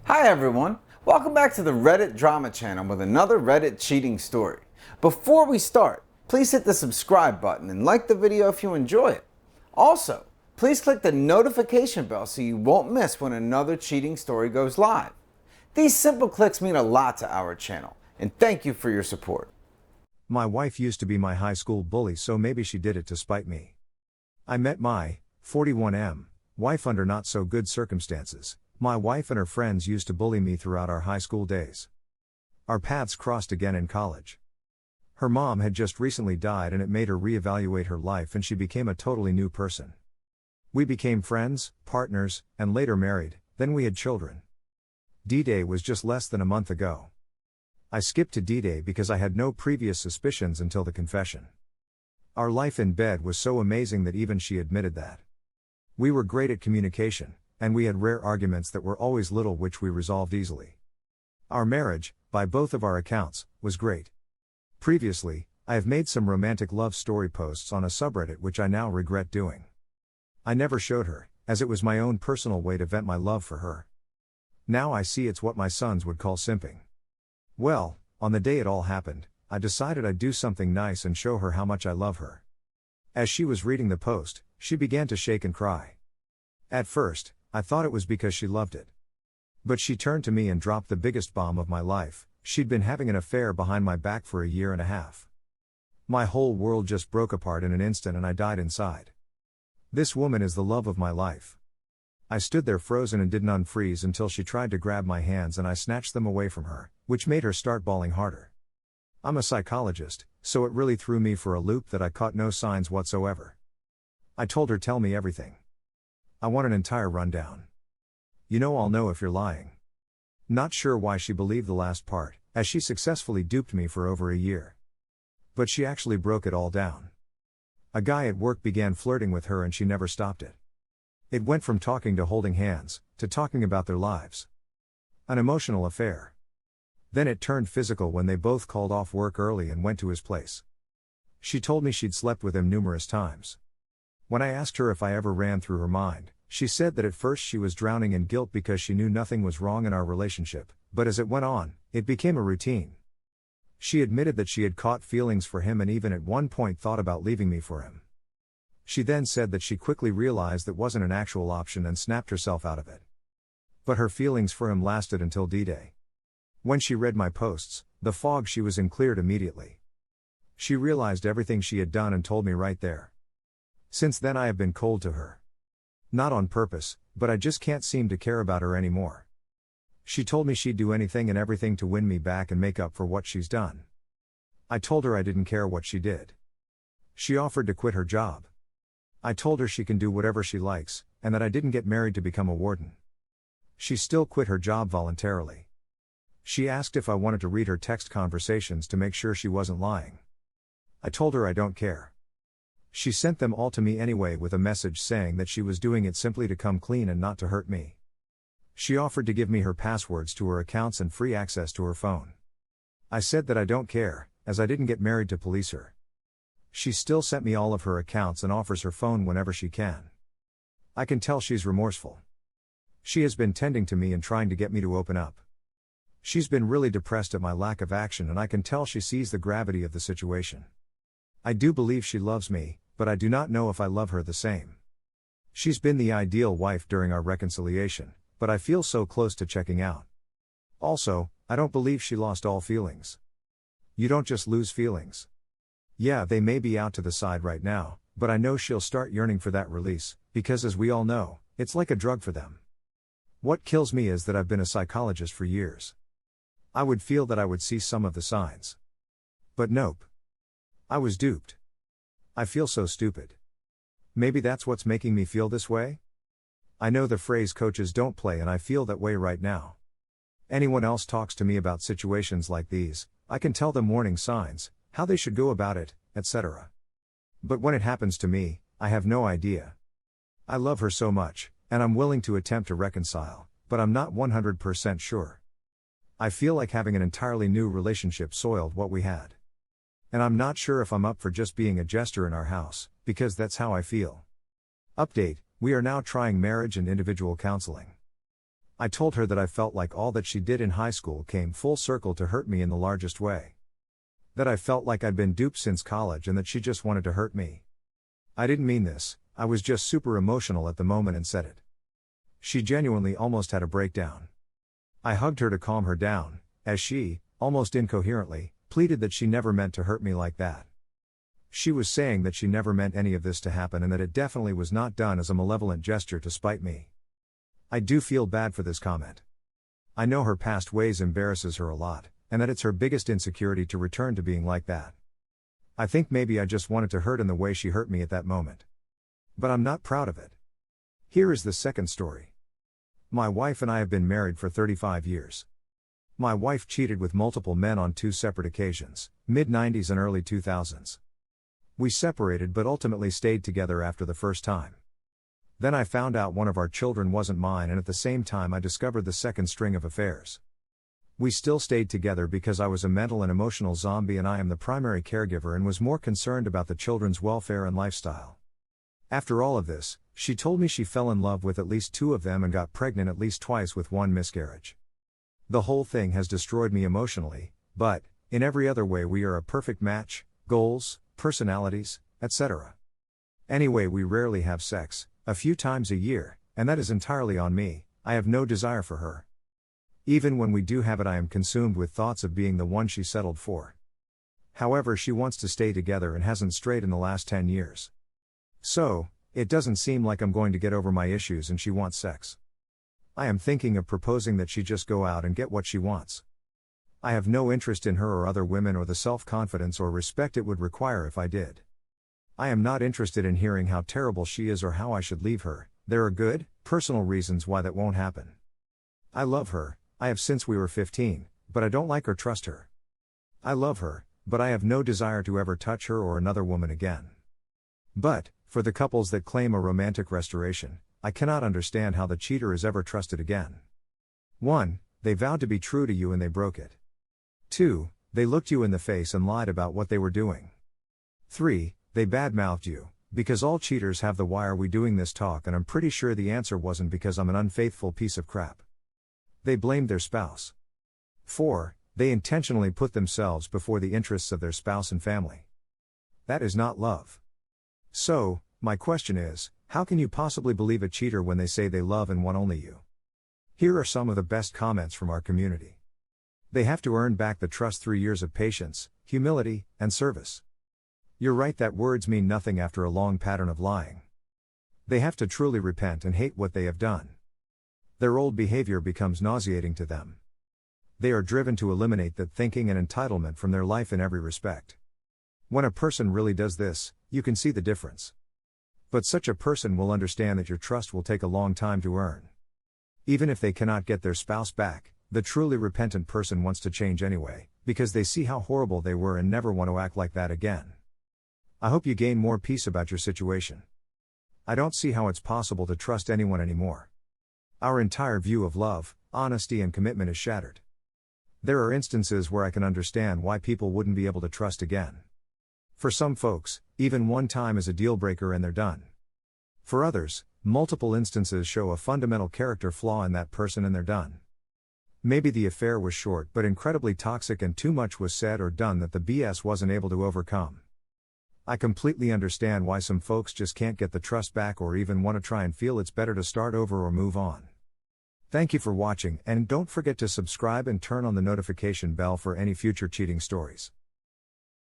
Hi everyone, welcome back to the Reddit drama channel with another Reddit cheating story. Before we start, please hit the subscribe button and like the video if you enjoy it. Also, please click the notification bell so you won't miss when another cheating story goes live. These simple clicks mean a lot to our channel, and thank you for your support. My wife used to be my high school bully, so maybe she did it to spite me. I met my 41M wife under not so good circumstances. My wife and her friends used to bully me throughout our high school days. Our paths crossed again in college. Her mom had just recently died and it made her reevaluate her life, and she became a totally new person. We became friends, partners, and later married, then we had children. D-Day was just less than a month ago. I skipped to D-Day because I had no previous suspicions until the confession. Our life in bed was so amazing that even she admitted that. We were great at communication, and we had rare arguments that were always little, which we resolved easily. Our marriage, by both of our accounts, was great. Previously, I have made some romantic love story posts on a subreddit which I now regret doing. I never showed her, as it was my own personal way to vent my love for her. Now I see it's what my sons would call simping. Well, on the day it all happened, I decided I'd do something nice and show her how much I love her. As she was reading the post, she began to shake and cry. At first, I thought it was because she loved it. But she turned to me and dropped the biggest bomb of my life. She'd been having an affair behind my back for 1.5 years. My whole world just broke apart in an instant and I died inside. This woman is the love of my life. I stood there frozen and didn't unfreeze until she tried to grab my hands and I snatched them away from her, which made her start bawling harder. I'm a psychologist, so it really threw me for a loop that I caught no signs whatsoever. I told her, tell me everything. I want an entire rundown. I'll know if you're lying. Not sure why she believed the last part, as she successfully duped me for over 1 year. But she actually broke it all down. A guy at work began flirting with her and she never stopped it. It went from talking to holding hands, to talking about their lives. An emotional affair. Then it turned physical when they both called off work early and went to his place. She told me she'd slept with him numerous times. When I asked her if I ever ran through her mind, she said that at first she was drowning in guilt because she knew nothing was wrong in our relationship, but as it went on, it became a routine. She admitted that she had caught feelings for him and even at one point thought about leaving me for him. She then said that she quickly realized that wasn't an actual option and snapped herself out of it. But her feelings for him lasted until D-Day. When she read my posts, the fog she was in cleared immediately. She realized everything she had done and told me right there. Since then I have been cold to her. Not on purpose, but I just can't seem to care about her anymore. She told me she'd do anything and everything to win me back and make up for what she's done. I told her I didn't care what she did. She offered to quit her job. I told her she can do whatever she likes, and that I didn't get married to become a warden. She still quit her job voluntarily. She asked if I wanted to read her text conversations to make sure she wasn't lying. I told her I don't care. She sent them all to me anyway with a message saying that she was doing it simply to come clean and not to hurt me. She offered to give me her passwords to her accounts and free access to her phone. I said that I don't care, as I didn't get married to police her. She still sent me all of her accounts and offers her phone whenever she can. I can tell she's remorseful. She has been tending to me and trying to get me to open up. She's been really depressed at my lack of action and I can tell she sees the gravity of the situation. I do believe she loves me, but I do not know if I love her the same. She's been the ideal wife during our reconciliation, but I feel so close to checking out. Also, I don't believe she lost all feelings. You don't just lose feelings. Yeah, they may be out to the side right now, but I know she'll start yearning for that release, because as we all know, it's like a drug for them. What kills me is that I've been a psychologist for years. I would feel that I would see some of the signs. But nope. I was duped. I feel so stupid. Maybe that's what's making me feel this way? I know the phrase coaches don't play and I feel that way right now. Anyone else talks to me about situations like these, I can tell them warning signs, how they should go about it, etc. But when it happens to me, I have no idea. I love her so much, and I'm willing to attempt to reconcile, but I'm not 100% sure. I feel like having an entirely new relationship soiled what we had. And I'm not sure if I'm up for just being a jester in our house, because that's how I feel. Update, we are now trying marriage and individual counseling. I told her that I felt like all that she did in high school came full circle to hurt me in the largest way. That I felt like I'd been duped since college and that she just wanted to hurt me. I didn't mean this, I was just super emotional at the moment and said it. She genuinely almost had a breakdown. I hugged her to calm her down, as she, almost incoherently, pleaded that she never meant to hurt me like that. She was saying that she never meant any of this to happen and that it definitely was not done as a malevolent gesture to spite me. I do feel bad for this comment. I know her past ways embarrasses her a lot, and that it's her biggest insecurity to return to being like that. I think maybe I just wanted to hurt in the way she hurt me at that moment. But I'm not proud of it. Here is the second story. My wife and I have been married for 35 years. My wife cheated with multiple men on 2 separate occasions, mid-90s and early 2000s. We separated but ultimately stayed together after the first time. Then I found out one of our children wasn't mine, and at the same time I discovered the second string of affairs. We still stayed together because I was a mental and emotional zombie and I am the primary caregiver and was more concerned about the children's welfare and lifestyle. After all of this, she told me she fell in love with at least 2 of them and got pregnant at least twice with 1 miscarriage. The whole thing has destroyed me emotionally, but, in every other way we are a perfect match, goals, personalities, etc. Anyway, we rarely have sex, a few times a year, and that is entirely on me. I have no desire for her. Even when we do have it, I am consumed with thoughts of being the one she settled for. However, she wants to stay together and hasn't strayed in the last 10 years. So, it doesn't seem like I'm going to get over my issues and she wants sex. I am thinking of proposing that she just go out and get what she wants. I have no interest in her or other women or the self-confidence or respect it would require if I did. I am not interested in hearing how terrible she is or how I should leave her. There are good, personal reasons why that won't happen. I love her, I have since we were 15, but I don't like or trust her. I love her, but I have no desire to ever touch her or another woman again. But, for the couples that claim a romantic restoration, I cannot understand how the cheater is ever trusted again. 1. They vowed to be true to you and they broke it. 2. They looked you in the face and lied about what they were doing. 3. They badmouthed you, because all cheaters have the "why are we doing this" talk, and I'm pretty sure the answer wasn't because I'm an unfaithful piece of crap. They blamed their spouse. 4. They intentionally put themselves before the interests of their spouse and family. That is not love. So, my question is, how can you possibly believe a cheater when they say they love and want only you? Here are some of the best comments from our community. They have to earn back the trust through years of patience, humility, and service. You're right that words mean nothing after a long pattern of lying. They have to truly repent and hate what they have done. Their old behavior becomes nauseating to them. They are driven to eliminate that thinking and entitlement from their life in every respect. When a person really does this, you can see the difference. But such a person will understand that your trust will take a long time to earn. Even if they cannot get their spouse back, the truly repentant person wants to change anyway, because they see how horrible they were and never want to act like that again. I hope you gain more peace about your situation. I don't see how it's possible to trust anyone anymore. Our entire view of love, honesty, and commitment is shattered. There are instances where I can understand why people wouldn't be able to trust again. For some folks, even one time is a deal breaker and they're done. For others, multiple instances show a fundamental character flaw in that person and they're done. Maybe the affair was short but incredibly toxic and too much was said or done that the BS wasn't able to overcome. I completely understand why some folks just can't get the trust back or even want to try and feel it's better to start over or move on. Thank you for watching, and don't forget to subscribe and turn on the notification bell for any future cheating stories.